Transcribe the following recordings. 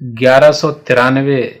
1193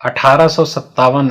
1857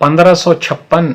1556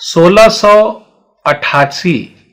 1688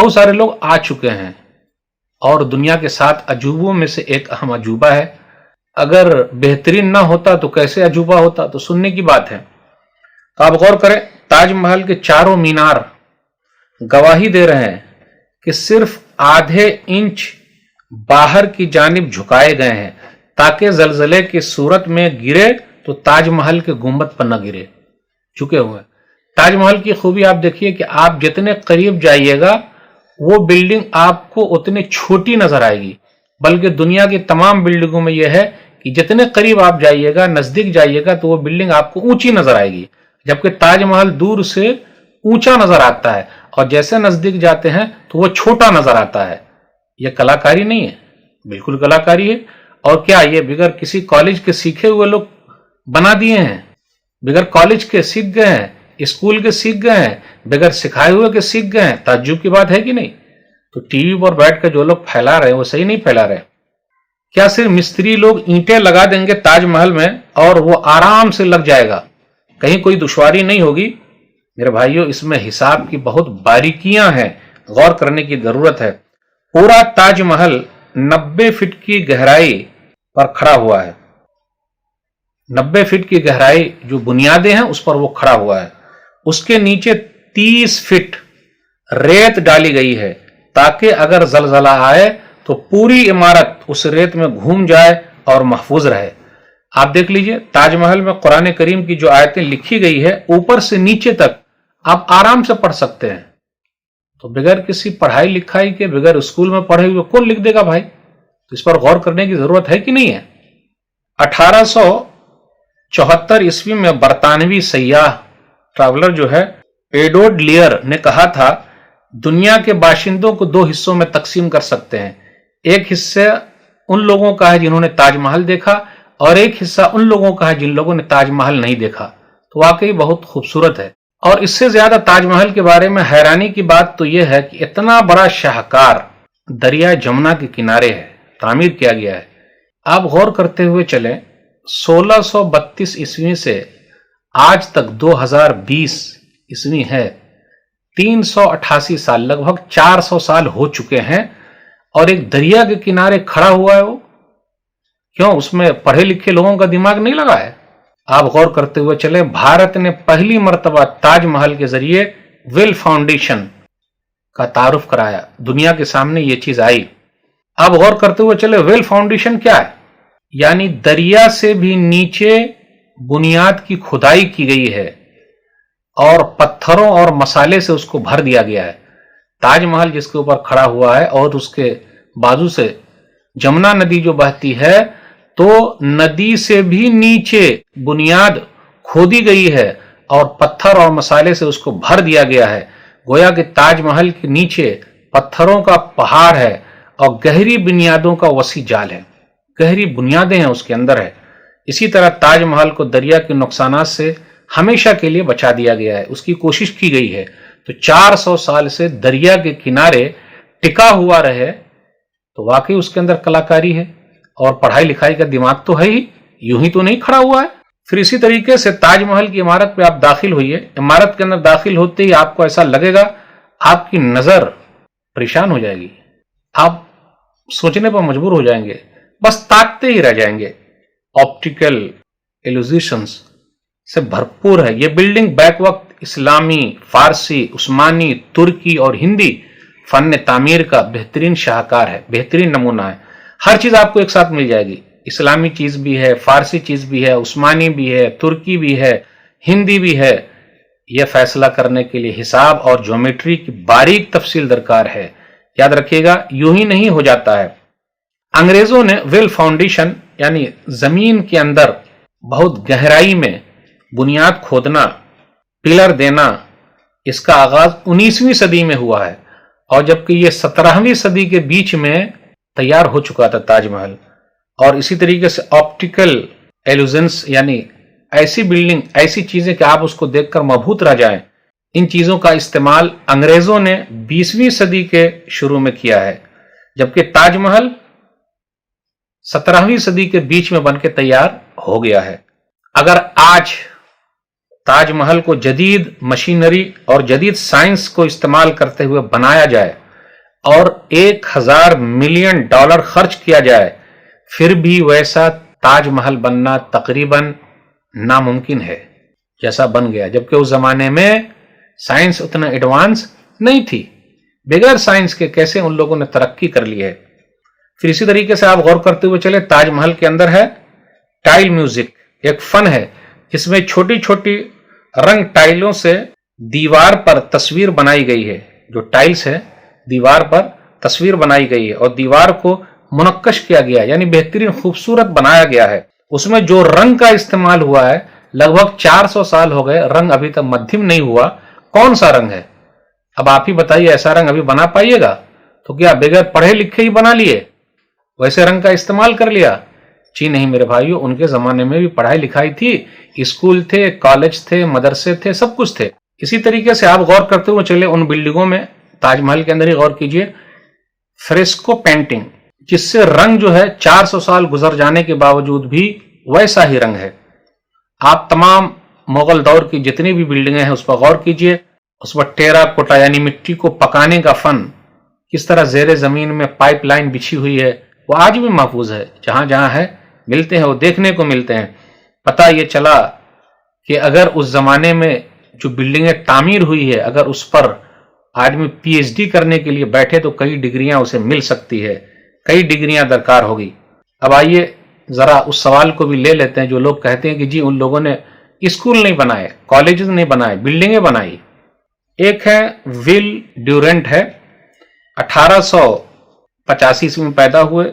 بہت سارے لوگ آ چکے ہیں اور دنیا کے 7 عجوبوں میں سے ایک اہم عجوبہ ہے. اگر بہترین نہ ہوتا تو کیسے عجوبہ ہوتا؟ تو سننے کی بات ہے. تو آپ غور کریں، تاج محل کے چاروں مینار گواہی دے رہے ہیں کہ صرف آدھے انچ باہر کی جانب جھکائے گئے ہیں تاکہ زلزلے کی صورت میں گرے تو تاج محل کے گنبد پر نہ گرے، جھکے ہوئے. تاج محل کی خوبی آپ دیکھیے کہ آپ جتنے قریب جائیے گا وہ بلڈنگ آپ کو اتنی چھوٹی نظر آئے گی، بلکہ دنیا کی تمام بلڈنگوں میں یہ ہے کہ جتنے قریب آپ جائیے گا، نزدیک جائیے گا، تو وہ بلڈنگ آپ کو اونچی نظر آئے گی، جبکہ تاج محل دور سے اونچا نظر آتا ہے اور جیسے نزدیک جاتے ہیں تو وہ چھوٹا نظر آتا ہے. یہ کلاکاری نہیں ہے، بالکل کلاکاری ہے. اور کیا یہ بغیر کسی کالج کے سیکھے ہوئے لوگ بنا دیے ہیں؟ بغیر کالج کے سیکھ گئے ہیں، اسکول کے سیکھ گئے ہیں، بغیر سکھائے ہوئے کے سیکھ گئے ہیں. تعجب کی بات ہے کہ نہیں؟ تو ٹی وی پر بیٹھ کے جو لوگ پھیلا رہے ہیں وہ صحیح نہیں پھیلا رہے. کیا صرف مستری لوگ اینٹیں لگا دیں گے تاج محل میں اور وہ آرام سے لگ جائے گا، کہیں کوئی دشواری نہیں ہوگی؟ میرے بھائیوں، اس میں حساب کی بہت باریکیاں ہیں، غور کرنے کی ضرورت ہے. پورا تاج محل 90 فٹ کی گہرائی پر کھڑا ہوا ہے. 90 فٹ کی گہرائی جو بنیادیں ہیں اس پر وہ کھڑا ہوا ہے. اس کے نیچے 30 فٹ ریت ڈالی گئی ہے تاکہ اگر زلزلہ آئے تو پوری عمارت اس ریت میں گھوم جائے اور محفوظ رہے. آپ دیکھ لیجئے تاج محل میں قرآن کریم کی جو آیتیں لکھی گئی ہے اوپر سے نیچے تک آپ آرام سے پڑھ سکتے ہیں. تو بغیر کسی پڑھائی لکھائی کے، بغیر اسکول میں پڑھے ہوئے کون لکھ دے گا بھائی؟ تو اس پر غور کرنے کی ضرورت ہے کہ نہیں ہے؟ 1874 عیسوی میں برطانوی سیاح ٹریولر جو ہے ایڈورڈ لیئر نے کہا تھا دنیا کے باشندوں کو 2 حصوں میں تقسیم کر سکتے ہیں. ایک حصہ ان لوگوں کا ہے جنہوں نے تاج محل دیکھا اور ایک حصہ ان لوگوں کا ہے جن لوگوں نے تاج محل نہیں دیکھا. تو واقعی بہت خوبصورت ہے. اور اس سے زیادہ تاج محل کے بارے میں حیرانی کی بات تو یہ ہے کہ اتنا بڑا شاہکار دریا جمنا کے کنارے ہے، تعمیر کیا گیا ہے. آپ غور کرتے ہوئے چلیں، 1632 عیسوی سے آج تک 2020 عیسوی ہے، 388 سال، لگ بھگ 400 سال ہو چکے ہیں، اور ایک دریا کے کنارے کھڑا ہوا ہے. وہ کیوں؟ اس میں پڑھے لکھے لوگوں کا دماغ نہیں لگا ہے. آپ غور کرتے ہوئے چلیں، بھارت نے پہلی مرتبہ تاج محل کے ذریعے ویل فاؤنڈیشن کا تعارف کرایا، دنیا کے سامنے یہ چیز آئی. آپ غور کرتے ہوئے چلیں، ویل فاؤنڈیشن کیا ہے؟ یعنی دریا سے بھی نیچے بنیاد کی کھدائی کی گئی ہے اور پتھروں اور مسالے سے اس کو بھر دیا گیا ہے. تاج محل جس کے اوپر کھڑا ہوا ہے اور اس کے بازو سے جمنا ندی جو بہتی ہے، تو ندی سے بھی نیچے بنیاد کھودی گئی ہے اور پتھر اور مسالے سے اس کو بھر دیا گیا ہے. گویا کہ تاج محل کے نیچے پتھروں کا پہاڑ ہے اور گہری بنیادوں کا وسیع جال ہے، گہری بنیادیں ہیں اس کے اندر ہے. اسی طرح تاج محل کو دریا کے نقصانات سے ہمیشہ کے لیے بچا دیا گیا ہے، اس کی کوشش کی گئی ہے. تو 400 سال سے دریا کے کنارے ٹکا ہوا رہے تو واقعی اس کے اندر کلاکاری ہے اور پڑھائی لکھائی کا دماغ تو ہے ہی، یوں ہی تو نہیں کھڑا ہوا ہے. پھر اسی طریقے سے تاج محل کی عمارت پہ آپ داخل ہوئیے، عمارت کے اندر داخل ہوتے ہی آپ کو ایسا لگے گا، آپ کی نظر پریشان ہو جائے گی، آپ سوچنے پر مجبور ہو جائیں گے، بس تاکتے ہی رہ جائیں گے. آپٹیکل ایلوزیشنز سے بھرپور ہے یہ بلڈنگ. بیک وقت اسلامی، فارسی، عثمانی، ترکی اور ہندی فن تعمیر کا بہترین شاہکار ہے، بہترین نمونہ ہے. ہر چیز آپ کو ایک ساتھ مل جائے گی، اسلامی چیز بھی ہے، فارسی چیز بھی ہے، عثمانی بھی ہے، ترکی بھی ہے، ہندی بھی ہے. یہ فیصلہ کرنے کے لیے حساب اور جیومیٹری کی باریک تفصیل درکار ہے. یاد رکھیے گا، یوں ہی نہیں ہو جاتا ہے. انگریزوں نے ویل فاؤنڈیشن یعنی زمین کے اندر بہت گہرائی میں بنیاد کھودنا، پلر دینا، اس کا آغاز 19ویں صدی میں ہوا ہے، اور جبکہ یہ 17ویں صدی کے بیچ میں تیار ہو چکا تھا تاج محل. اور اسی طریقے سے آپٹیکل ایلوژنس یعنی ایسی بلڈنگ، ایسی چیزیں کہ آپ اس کو دیکھ کر مبہوت رہ جائیں، ان چیزوں کا استعمال انگریزوں نے 20ویں صدی کے شروع میں کیا ہے، جبکہ تاج محل 17ویں صدی کے بیچ میں بن کے تیار ہو گیا ہے. اگر آج تاج محل کو جدید مشینری اور جدید سائنس کو استعمال کرتے ہوئے بنایا جائے اور 1000 ملین ڈالر خرچ کیا جائے پھر بھی ویسا تاج محل بننا تقریباً ناممکن ہے جیسا بن گیا، جبکہ اس زمانے میں سائنس اتنا ایڈوانس نہیں تھی۔ بغیر سائنس کے کیسے ان لوگوں نے ترقی کر لی ہے۔ پھر اسی طریقے سے آپ غور کرتے ہوئے چلے، تاج محل کے اندر ہے ٹائل میوزک، ایک فن ہے جس میں چھوٹی چھوٹی رنگ ٹائلوں سے دیوار پر تصویر بنائی گئی ہے، جو ٹائلز ہے دیوار پر تصویر بنائی گئی ہے اور دیوار کو منقش کیا گیا، یعنی بہترین خوبصورت بنایا گیا ہے۔ اس میں جو رنگ کا استعمال ہوا ہے لگ بھگ 400 سال ہو گئے، رنگ ابھی تک مدھم نہیں ہوا۔ کون سا رنگ ہے؟ اب آپ ہی بتائیے، ایسا رنگ ابھی بنا پائیے گا؟ تو کیا بغیر پڑھے لکھے ہی بنا لیے، ویسے رنگ کا استعمال کر لیا؟ جی نہیں میرے بھائیو، ان کے زمانے میں بھی پڑھائی لکھائی تھی، اسکول تھے، کالج تھے، مدرسے تھے، سب کچھ تھے۔ اسی طریقے سے آپ غور کرتے ہوئے چلے ان بلڈنگوں میں، تاج محل کے اندر ہی غور کیجئے، فریسکو پینٹنگ، جس سے رنگ جو ہے 400 سال گزر جانے کے باوجود بھی ویسا ہی رنگ ہے۔ آپ تمام مغل دور کی جتنی بھی بلڈنگیں ہیں اس پر غور کیجئے، اس پر ٹیرا کوٹا یعنی مٹی کو پکانے کا فن، کس طرح زیر زمین میں پائپ لائن بچھی ہوئی ہے، وہ آج بھی محفوظ ہے، جہاں جہاں ہے ملتے ہیں، وہ دیکھنے کو ملتے ہیں۔ پتہ یہ چلا کہ اگر اس زمانے میں جو بلڈنگیں تعمیر ہوئی ہے، اگر اس پر آدمی پی ایچ ڈی کرنے کے لیے بیٹھے تو کئی ڈگریاں اسے مل سکتی ہے، کئی ڈگریاں درکار ہوگی۔ اب آئیے ذرا اس سوال کو بھی لے لیتے ہیں، جو لوگ کہتے ہیں کہ جی ان لوگوں نے اسکول نہیں بنائے، کالجز نہیں بنائے، بلڈنگیں بنائی۔ ایک ہے ول ڈیورنٹ ہے، 1885 عیسوی میں پیدا ہوئے،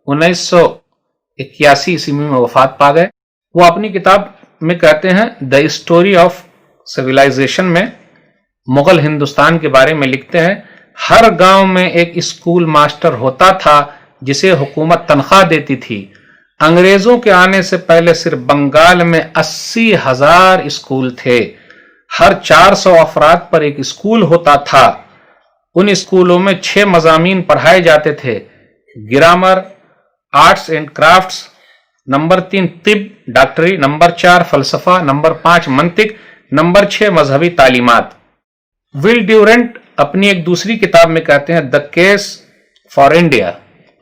1981 عیسوی میں وفات پا گئے۔ وہ اپنی کتاب میں کہتے ہیں دی اسٹوری آف سویلائزیشن میں مغل ہندوستان کے بارے میں لکھتے ہیں، ہر گاؤں میں ایک اسکول ماسٹر ہوتا تھا جسے حکومت تنخواہ دیتی تھی۔ انگریزوں کے آنے سے پہلے صرف بنگال میں 80,000 اسکول تھے، ہر 400 افراد پر ایک اسکول ہوتا تھا۔ ان اسکولوں میں 6 مضامین پڑھائے جاتے تھے، grammar, arts and crafts, number 3 طب ڈاکٹری، نمبر 4 فلسفہ، نمبر 5 منطق، نمبر 6 مذہبی تعلیمات۔ ول ڈیورنٹ اپنی ایک دوسری کتاب میں کہتے ہیں دی کیس فار انڈیا،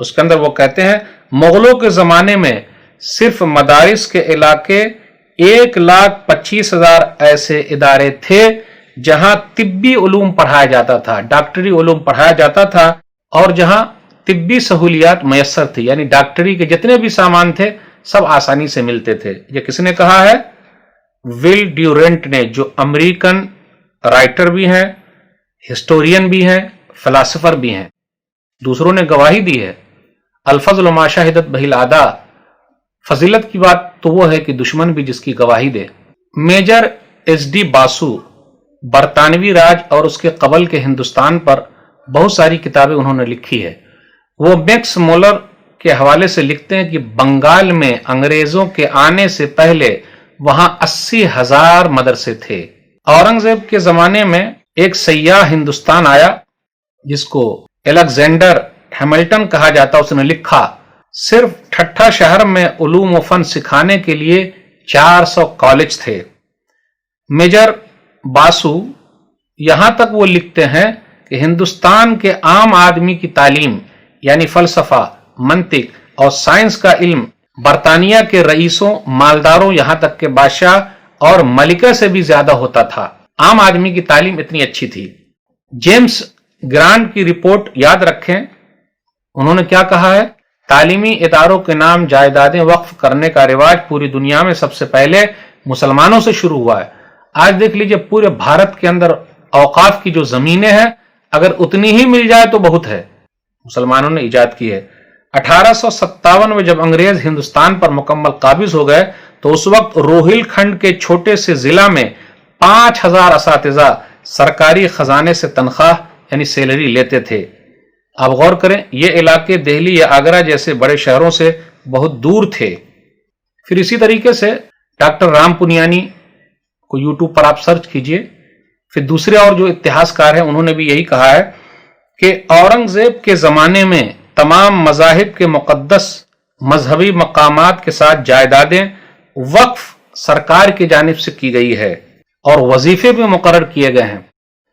اس کے اندر وہ کہتے ہیں مغلوں کے زمانے میں صرف مدارس کے علاقے 1,25,000 ایسے ادارے تھے جہاں طبی علوم پڑھایا جاتا تھا، ڈاکٹری علوم پڑھایا جاتا تھا، اور جہاں طبی سہولیات میسر تھی، یعنی ڈاکٹری کے جتنے بھی سامان تھے سب آسانی سے ملتے تھے۔ یہ کس نے کہا ہے؟ ول ڈیورنٹ نے، جو امریکن رائٹر بھی ہیں، ہسٹورین بھی ہیں، فلاسفر بھی ہیں۔ دوسروں نے گواہی دی ہے، الفضل ما شہدت بہ الاعداء، فضیلت کی بات تو وہ ہے کہ دشمن بھی جس کی گواہی دے۔ میجر ایس ڈی باسو برطانوی راج اور اس کے قبل کے ہندوستان پر بہت ساری کتابیں انہوں نے لکھی ہے۔ وہ میکس مولر کے حوالے سے لکھتے ہیں کہ بنگال میں انگریزوں کے آنے سے پہلے وہاں 80,000 مدرسے تھے۔ اورنگزیب کے زمانے میں ایک سیاح ہندوستان آیا جس کو الیگزینڈر ہیملٹن کہا جاتا، اس نے لکھا صرف ٹھٹھا شہر میں علوم و فن سکھانے کے لیے 400 کالج تھے۔ میجر باسو یہاں تک وہ لکھتے ہیں کہ ہندوستان کے عام آدمی کی تعلیم یعنی فلسفہ، منطق اور سائنس کا علم برطانیہ کے رئیسوں، مالداروں، یہاں تک کہ بادشاہ اور ملکہ سے بھی زیادہ ہوتا تھا۔ عام آدمی کی تعلیم اتنی اچھی تھی۔ جیمز گرانٹ کی رپورٹ یاد رکھیں، انہوں نے کیا کہا ہے؟ تعلیمی اداروں کے نام جائیدادیں وقف کرنے کا رواج پوری دنیا میں سب سے پہلے مسلمانوں سے شروع ہوا ہے۔ آج دیکھ لیجئے پورے بھارت کے اندر اوقاف کی جو زمینیں ہیں اگر اتنی ہی مل جائے تو بہت ہے، مسلمانوں نے ایجاد کی ہے۔ 1857 میں جب انگریز ہندوستان پر مکمل قابض ہو گئے تو اس وقت روہیل کھنڈ کے چھوٹے سے ضلع میں 5,000 اساتذہ سرکاری خزانے سے تنخواہ یعنی سیلری لیتے تھے۔ آپ غور کریں، یہ علاقے دہلی یا آگرہ جیسے بڑے شہروں سے بہت دور تھے۔ پھر اسی طریقے سے ڈاکٹر رام پنیانی کو یوٹیوب پر آپ سرچ کیجئے، پھر دوسرے اور جو اتہاسکار ہیں انہوں نے بھی یہی کہا ہے کہ اورنگزیب کے زمانے میں تمام مذاہب کے مقدس مذہبی مقامات کے ساتھ جائیدادیں وقف سرکار کی جانب سے کی گئی ہے اور وظیفے بھی مقرر کیے گئے ہیں۔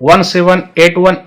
1781